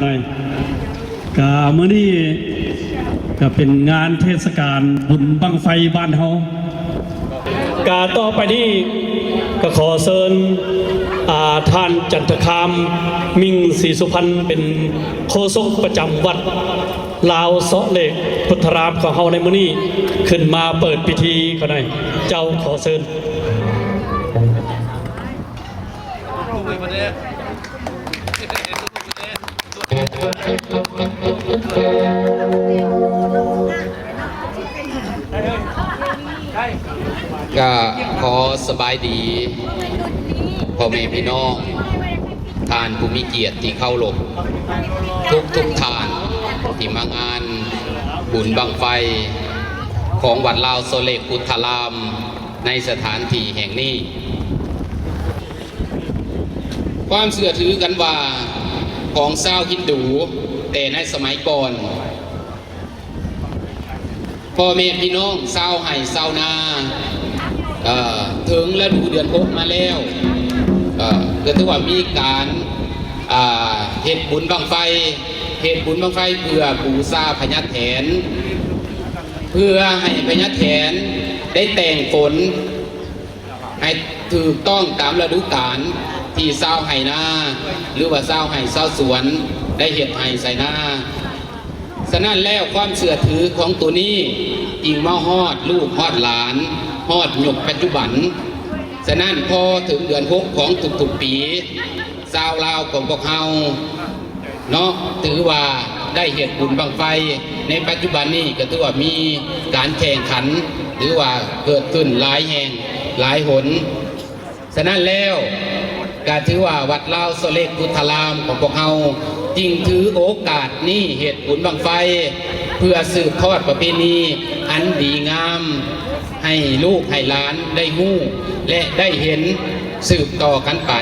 หน่อยกะมื้อนี้ก็เป็นงานเทศกาลบุญบั้งไฟบ้านเฮากะต่อไปนี้ก็ขอเชิญท่านจันทคามมิ่งศรีสุพรรณเป็นโฆษกประจำวัดลาวเสาะเหล็กพุทธรามของเฮาในมื้อนี้ขึ้นมาเปิดพิธีก็ได้เจ้าขอเชิญก็ขอสบายดีพ่อแม่พี่น้องท่านผู้มีเกียรติที่เข้าหลบทุกท่านที่มางานบุญบั้งไฟของวัดลาวโซเลกพุทธารามในสถานที่แห่งนี้ความเชื่อถือกันว่าของชาวฮินดูแต่ในสมัยก่อนพ่อแม่พี่น้องชาวไห่ชาวนาถึงฤดูเดือน6มาแล้วก็ถือว่ามีการเฮ็ดบุญบั้งไฟเพื่อบูชาพญาแถนเพื่อให้พญาแถนได้แต่งฝนให้ถูกต้องตามฤดูกาลที่ชาวไห่นาหรือว่าชาวไห่ชาวสวนได้เฮ็ดไห่ใส่นาฉะนั้นแล้วความเชื่อถือของตัวนี้ยิ่งมาฮอดลูกฮอดหลานฮอดหยกปัจจุบันฉะนั้นพอถึงเดือน6ของทุกๆปีชาวลาวของพวกเราเนาะถือว่าได้เฮ็ดบุญบั้งไฟในปัจจุบันนี้ก็ถือว่ามีการแข่งขันหรือว่าเกิดขึ้นหลายแห่งหลายหนฉะนั้นแล้วก็ถือว่าวัดลาวโซเลกพุทธารามของพวกเราจึงถือโอกาสนี้เฮ็ดบุญบั้งไฟเพื่อสืบทอดประเพณีอันดีงามให้ลูกให้หลานได้ฮู้และได้เห็นสืบต่อกันไป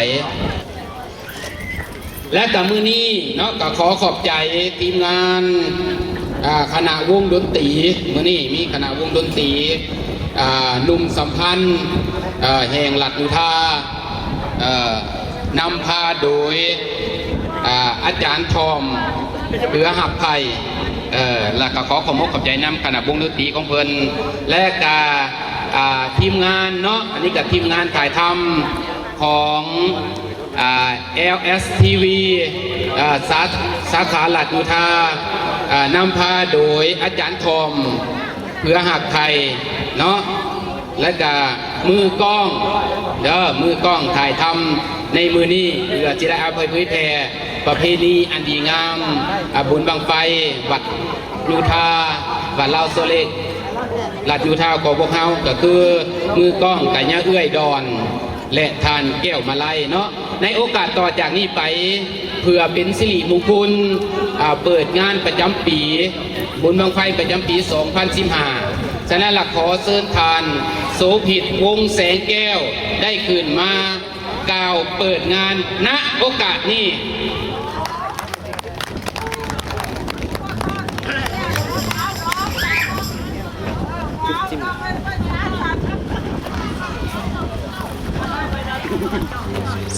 และกับมื้อนี้เนาะก็ขอขอบใจทีมงานคณะวงดนตรีมื้อนี้มีคณะวงดนตรีหนุ่มสัมพันธ์แห่งหลัดอุทานำพาโดยอาจารย์ทอมเหลือหับไผ่แล้วก็ขอขอบคุณขอบใจนำคณะวงดนตรีของเพิ่นและก็ทีมงานเนาะอันนี้กับทีมงานถ่ายทำของLSTV สาขาหลัดอุทานำพาโดยอาจารย์ทอมเพื่อหักไทยเนาะและก็มือกล้องมือกล้องถ่ายทำในมือนี้เพื่อจะได้เอาไปเผยแพร่ประเพณีอันดีงามบุญบั้งไฟวัดยูทาวัดลาวโซเลกหลัดยูทาของพวกเราก็คือมือกล้องไก่ย่าเอื้อยดอนและทานแก้วมาลัยเนาะในโอกาสต่อจากนี้ไปเพื่อเป็นสิริมงคลเปิดงานประจำปีบุญบั้งไฟประจำปี 2015 ฉะนั้นหลักขอเชิญทานโสภิตวงแสงแก้วได้ขึ้นมากล่าวเปิดงานณโอกาสนี้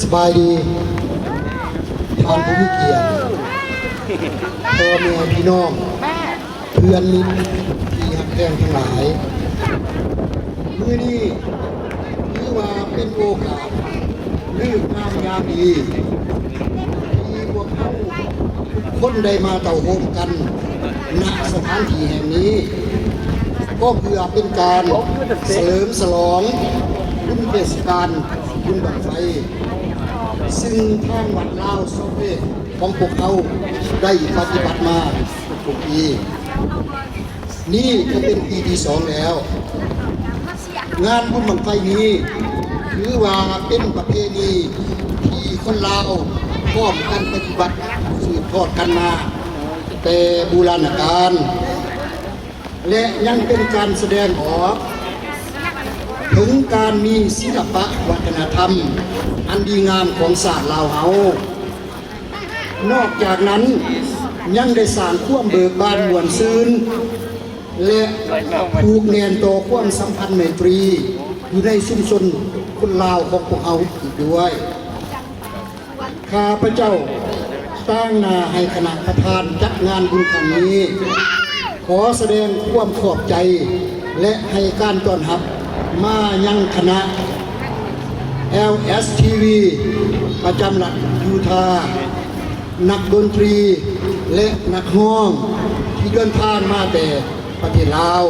สบายดีท่านผู้มีเกียรติพ่อแม่พี่น้องเพื่อนมิตรที่ฮักแพงทั้งหลายมื้อนี้ถือว่าเป็นโอกาสฤกษ์งามยามดีที่พวกเขาทุกคนได้มาเต่าโฮมกันณสถานที่แห่งนี้ก็เพื่อเป็นการเฉลิมฉลองบุญเทศกาลบุญบั้งไฟซึ่งทางวัดลาวโซเลกของพวกเขาได้ปฏิบัติมาทุกปีนี่ก็เป็นปีที่2แล้วงานบุญบั้งไฟนี้ถือว่าเป็นประเพณีที่คนลาวร่วมกันปฏิบัติสืบทอดกันมาแต่โบราณกาลและยังเป็นการแสดงออกถึงการมีศิลปะวัฒนธรรมอันดีงามของศาสตร์ลาวเฮานอกจากนั้นยังได้สร้างความเบิกบานมวลซื่นและผูกแน่นต่อความสัมพันธ์ไมตรีอยู่ในชุมชนคนลาวของพวกเขาอีกด้วยข้าพเจ้าข ตั้งหน้าให้คณะประธานจัดงานบุญครั้งนี้ ขอแสดงความขอบใจ และให้การต้อนรับมายังคณะ LSTV ประจำรัฐยูทาห์นักดนตรีและนักร้องที่เดินทางมาแต่ประเทศลาว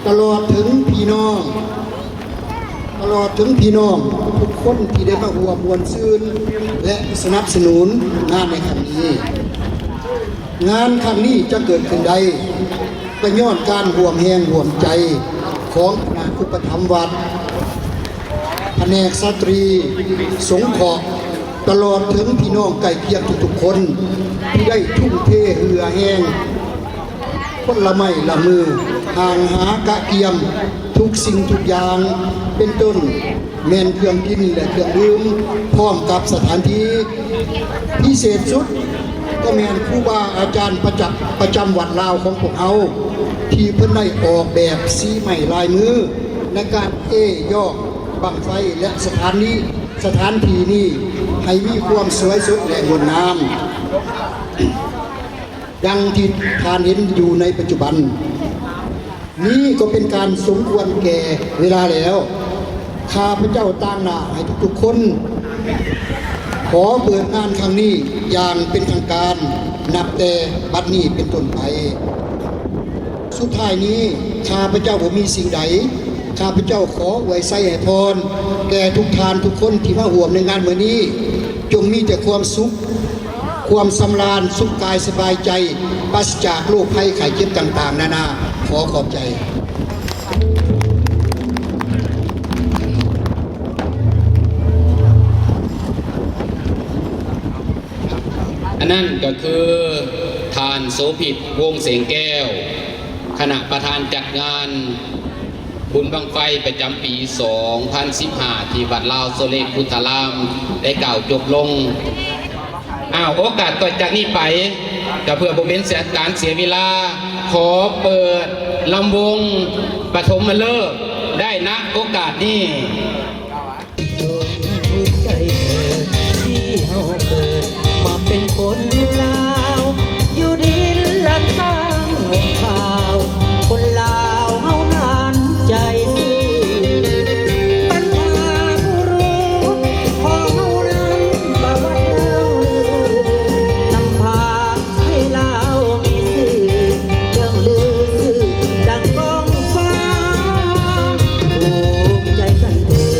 ตลอดถึงพี่น้องทุกคนที่ได้มาร่วมมวลซื่นและสนับสนุนงานในครั้งนี้ งานครั้งนี้จะเกิดขึ้นใดก็ย้อนการร่วมแรงร่วมใจของคณะอุปถัมภ์วัดแผนกสตรีสงเคราะห์ตลอดถึงพี่น้องใกล้เคียงทุกๆคนที่ได้ทุ่มเทเหือแห้งคนละไม้ละมือห่างหากะเกียมทุกสิ่งทุกอย่างเป็นต้นแม่นเครื่องกินและเครื่องดื่มพร้อมกับสถานที่พิเศษสุดก็แม่นครูบาอาจารย์ประจำวัดลาวของพวกเราที่เพิ่นได้ออกแบบสีใหม่ลายมือในการยอกบังไฟและสถานที่นี้ให้มีความสวยสดและงดงามดังที่ทานเห็นอยู่ในปัจจุบันนี้ก็เป็นการสมควรแก่เวลาแล้วข้าพเจ้าตั้งหน้าให้ทุกๆคนขอเปิดงานครั้งนี้อย่างเป็นทางการนับแต่บัดนี้เป็นต้นไปสุดท้ายนี้ข้าพเจ้าบ่มีสิ่งใดข้าพเจ้าขออวยไส้ให้พรแก่ทุกทานทุกคนที่มาร่วมในงานมื้อนี้จงมีแต่ความสุขความสำราญสุขกายสบายใจปราศจากโรคภัยไข้เจ็บต่างๆนานาขอขอบใจ อันนั้นก็คือทานโสภิตวงเสียงแก้วคณะประธานจัดงานบุญบังไฟประจำปี 2015 ที่วัดลาวโซเลกพุทธารามได้กล่าวจบลงโอกาสต่อจากนี้ไปก็เพื่อบ่เป็นการเสียเวลาขอเปิดลำวงปฐมฤกษ์ได้ณโอกาสนี้ ใจเธอที่เฮาเกิดมาเป็นคนลาวอยู่ดินละทางหงขาวคนลาวเฮานั้นใจซื่อปัญญาผู้รู้ของเฮานั้นประวัติเล่าลือนำพาให้ลาวมีชื่อเรื่องลือดังก้องฟ้าภูมิใจกันเถิด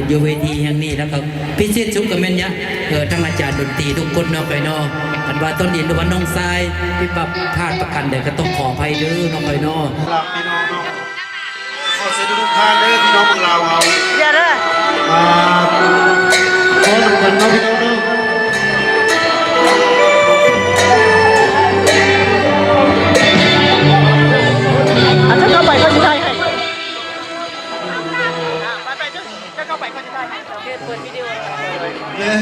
อยู่เวทีแห่งนี้แล้วก็พิเศษสุขกับแม่นยะทั้งอาจารย์ดนตรีทุกคนเนาะไปเนาะอันว่าต้นดินหรือว่าน้องทรายพี่ปับพลาดประกันเดี๋ยวก็ต้องขออภัยเด้อน้องไปเนาะ หลับพี่น้องเนาะขอเสียทุกท่านเด้อพี่น้องของเราเอาอย่าเด้อขอหนึ่งกันเนาะพี่น้องเนาะอาจจะเข้าไปก็จะได้ให้ไปจะเข้าไปก็จะได้ให้โอเคเปิดวิดีโอ เย้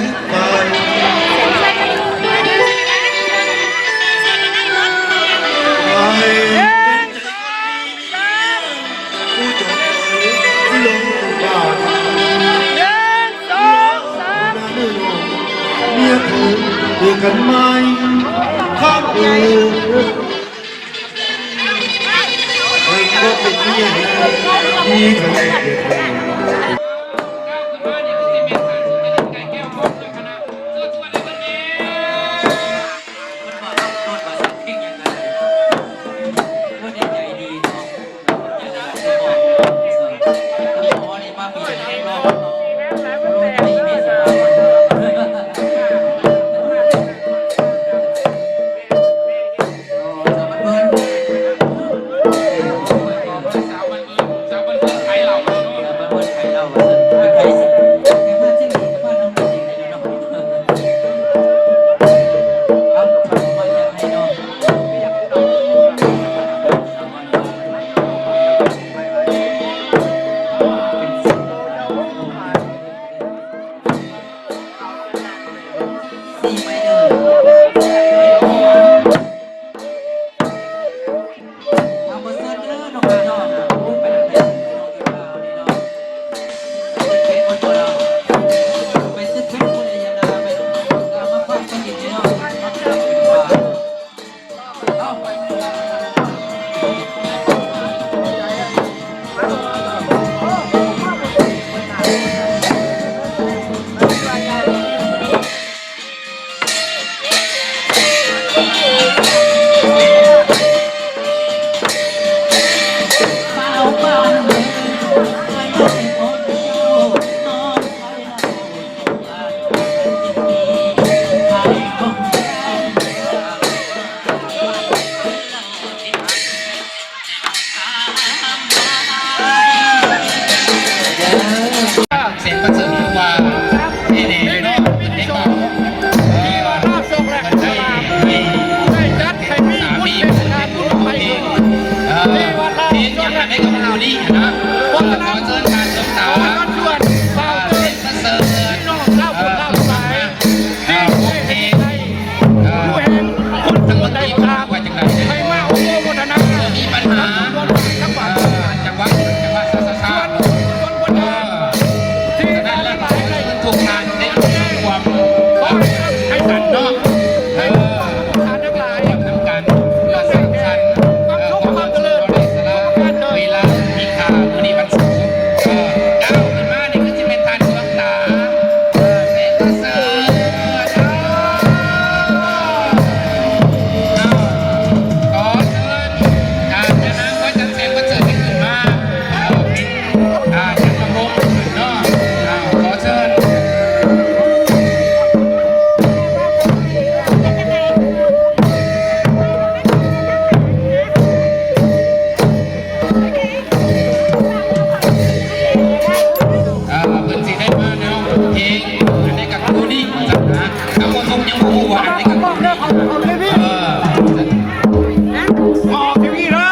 ผู้จบที่ลงบาทเมียเธอเดียวกันไหมข้ามเอวเฮ้ยก็เป็นเมียมีกันเลยเด็ก เสียงประเสริฐที่ว่านี่เนาะเด็กบ้านมันได้สามีคนที่พูดเพลงเพลงอย่างนั้นได้กับเรานี่นะขอเชิญการศึกษาเสียงประเสริฐเพลงทั้งหมดที่ว่าจังไรมีปัญหาจังหวะสาถูกงานในความให้สันเนาะทั้งการเพื่อสร้างสรรค์ความเจริญในสระเวลามีค่าวันนี้วันศุกร์ก้าวขึ้นมานี่ก็จะเป็นทานดวงตาเสกเสริญขอเชิญจากนั้นก็จะเสกประเสริฐขึ้นมาเป็นจักรพรรดิเนาะขอเชิญเพิ่นสิได้มาเนาะเพลงอันนี้กับกูนี่จังนะเอาคนทงยังบ่ว่าอันนี้กับกูนี่ออกทีวีเด้อ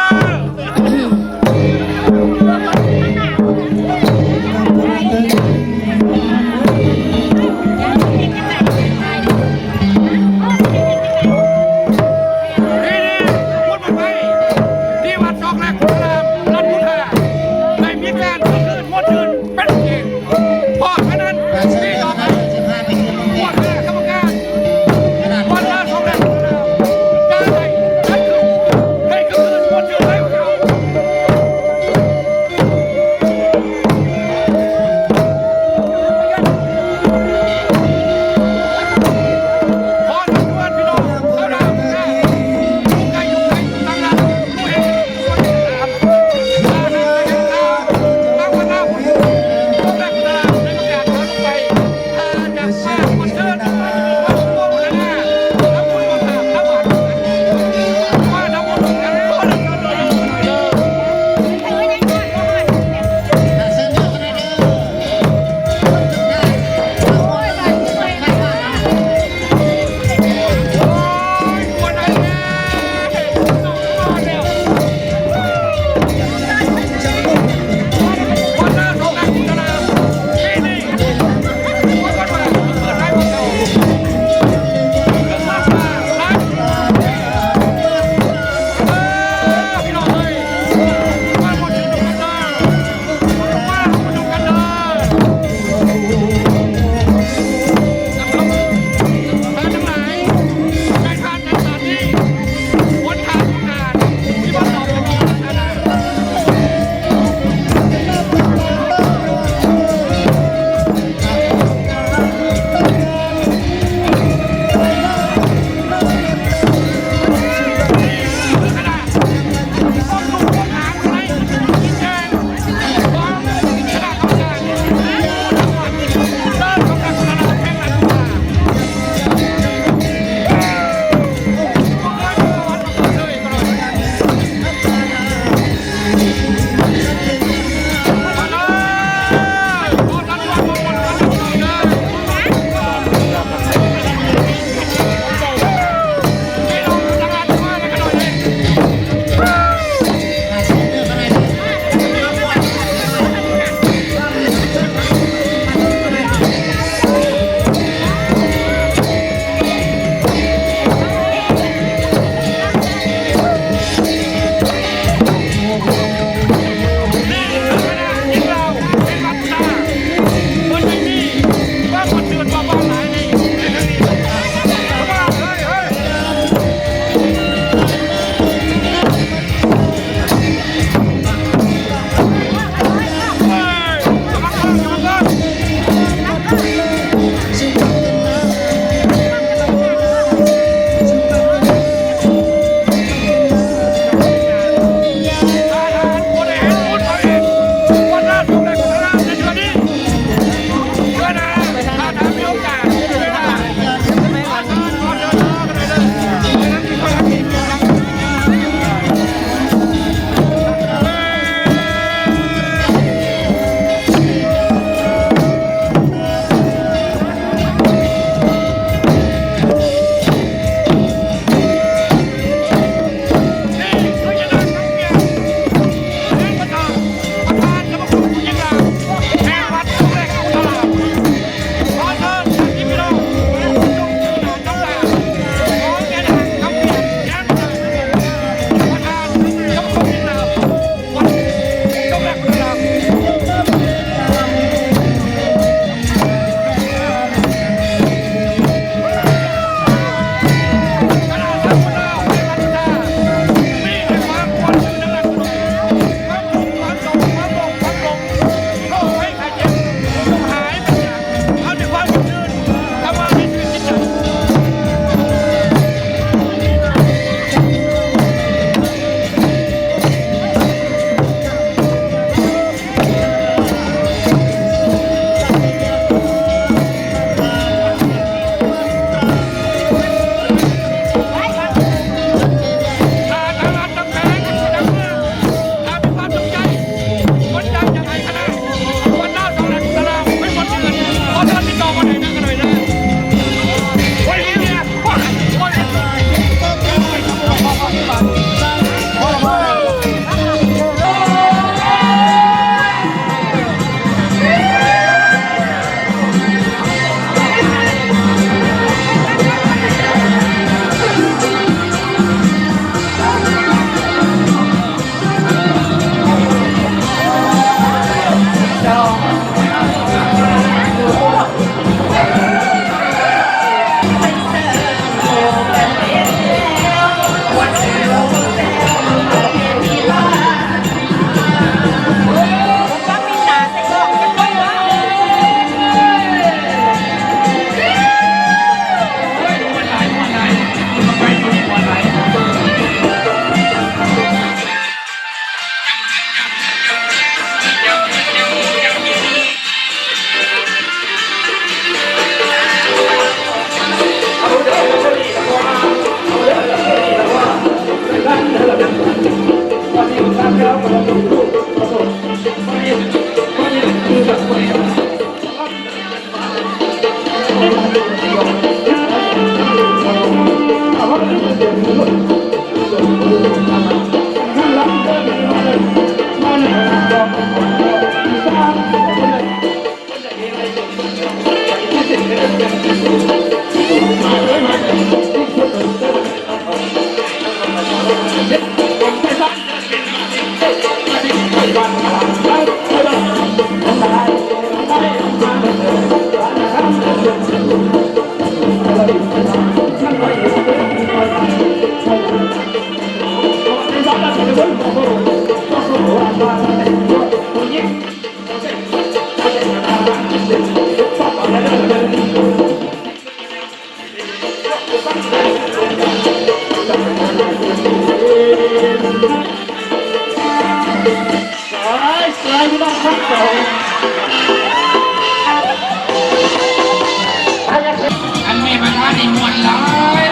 อันแม่ประธานนี่ม่วนหลาย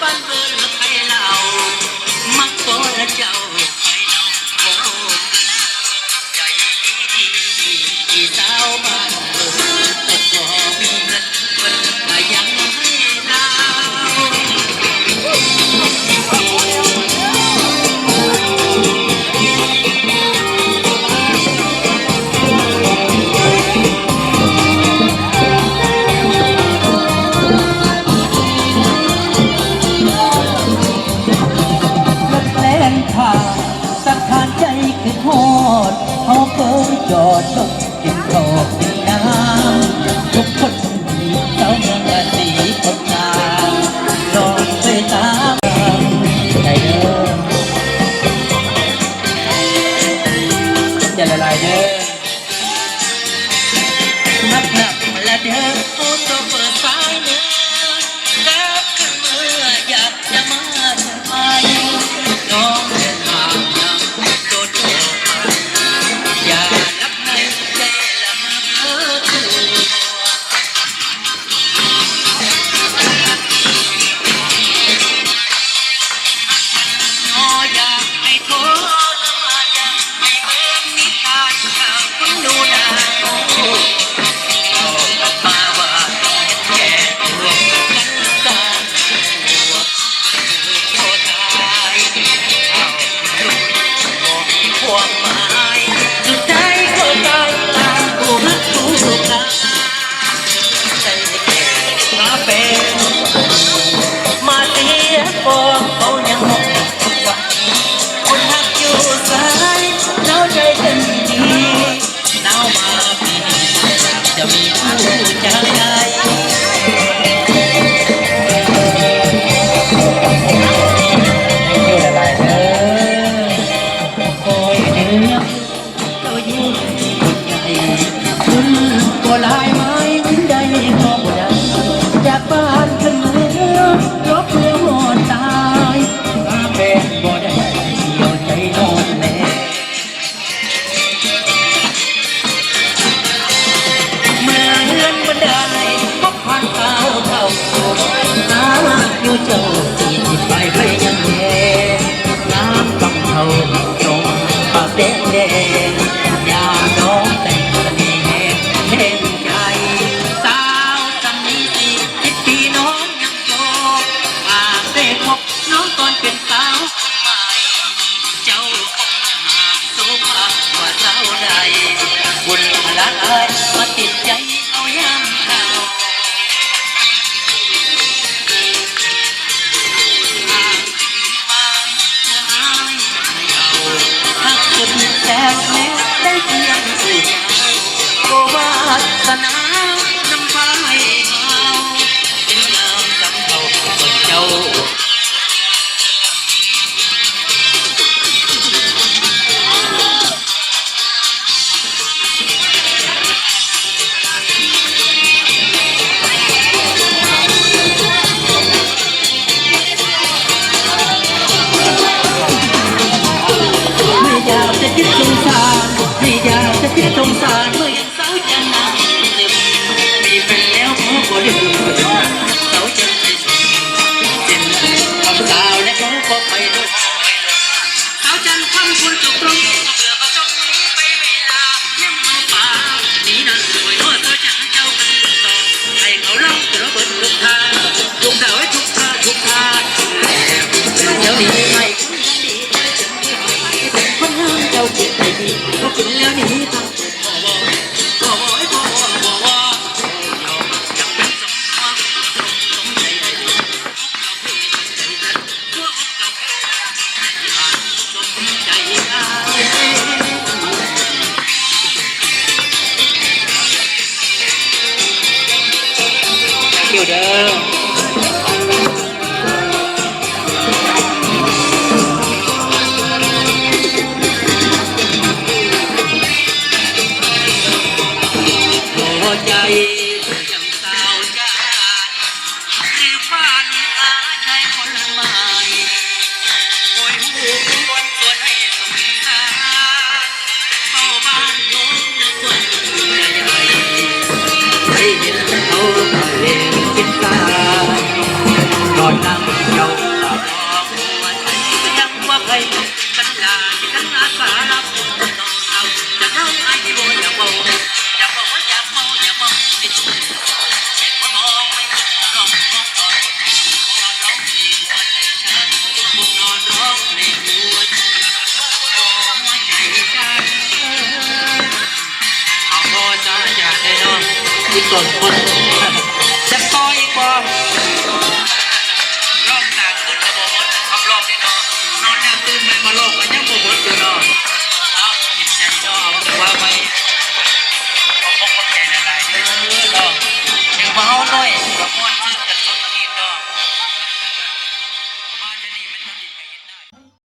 บ้านเบิร์นใครเล่ามักโกและเจ้าไปเล่าโอ้ใจดีที่สาวบ้านเบิร์นแต่พอมีเงินเพิ่นก็ยังให้เรา แล่นผ่านสักทานใจคือโหดเขาเคยจอดรถกินข้าวกินน้ำทุกคนมีเจ้าเมืองราศีคนงามลองไปตามใจเด้อจะละลายเด้อนับและเด้อโอ้โซเฟอร์สายเนื้อกับขึ้นเมื่ออยากจะมาทำไม น้องเดินทางยังโดดเดี่ยวมาอย่าลับในใจละมาเพ้อตัวน้ออยากให้โทรละมาอยากให้เบิ่งนิทานข่าวคนดูดาวบอกกลับมาว่าต้องเห็นแก่ตัวกันสร้างตัวโทษตายความหมายสุดท้ายก็ตายตามผู้รักผู้กล้าใจแก่มาเป็นมาเสียฟองเขายังหกวันคนหักอยู่สายเล่าใจกันดีเล่ามาปีนี้จะมีผู้จากใจเราอยู่คนใหญ่คุณก็ลายไม้ไม่ได้พอบ่ได้จากบ้านขึ้นเมืองรบเรือหอดตายมาเป็นบ่ได้เดียวใจนอนแลเมื่อเงินบันไดพบผ่านเก่าเท่าหาอยู่เจ้าที่ติดไปไปยังแย่น้ำกำเท่าตรงปากแดงแดงยาน้องแต่งเสน่ห์แห่งใจสาวสำนี40 ปีน้องยังโตปากได้พบน้องตอนเป็นสาวคนใหม่เจ้าคงหาโซภาพว่าสาวใดบุญพลายมาติดใจเอายามเรา แซ่บแม้ได้เพียงสื่อใจก็วาสนานำพาให้เขาเป็นงามสำเภาคนเจ้าไม่อยากจะคิดสงสารไม่อยากจะคิดสงสารเมื่อเห็นสาวจันทร์นั่งเต็มมีแฟนแล้วเขาก็ลืมสาวจันทร์ไปส่งเส้นคำสาวและเขาก็ไปด้วยสาวจันทร์คำคุณจุกตรงเบื่อก็ต้องหนีไปเวลาเยี่ยมเอาป่านี่นั่นสวยน้อยสาวจันทร์เจ้ากันต่อให้เขาเล่าเดี๋ยวเบิดลูกทางลูกสาวให้ทุกท่าทุกท่าเดี๋ยวนี้ไม่คุ้นกันดีคนห้ามเจ้าจิตใจดีก็กินแล้วนี่ทำพ่อบอกให้พ่อบอกยอมจับเป็นสมน้องสมใจได้ดีเราเพื่อใจนั้นทั่วอกเราเพื่อใจอ่านสมใจได้เกี่ยวเด้อใจยังสาวจานคือฝันหาชายคนใหม่โอยหูวนส่วนให้สงสารเข้าบ้านโน้มส่วนใหญ่ให้เห็นเขาเล่นกินตานอนนั่งเจ้า อีกคนจะต่ออีกบ่รอบต่างขึ้นกับโบมดครับรอบนี้เนาะนอนแล้วตื่นไม่มาโลกก็ยังโบมดอยู่เนาะเอาจิตใจเนาะเอาว่าไปขอบคุณใจหลายๆเด้อเนาะถึงมาเอาหน่อยกับมวล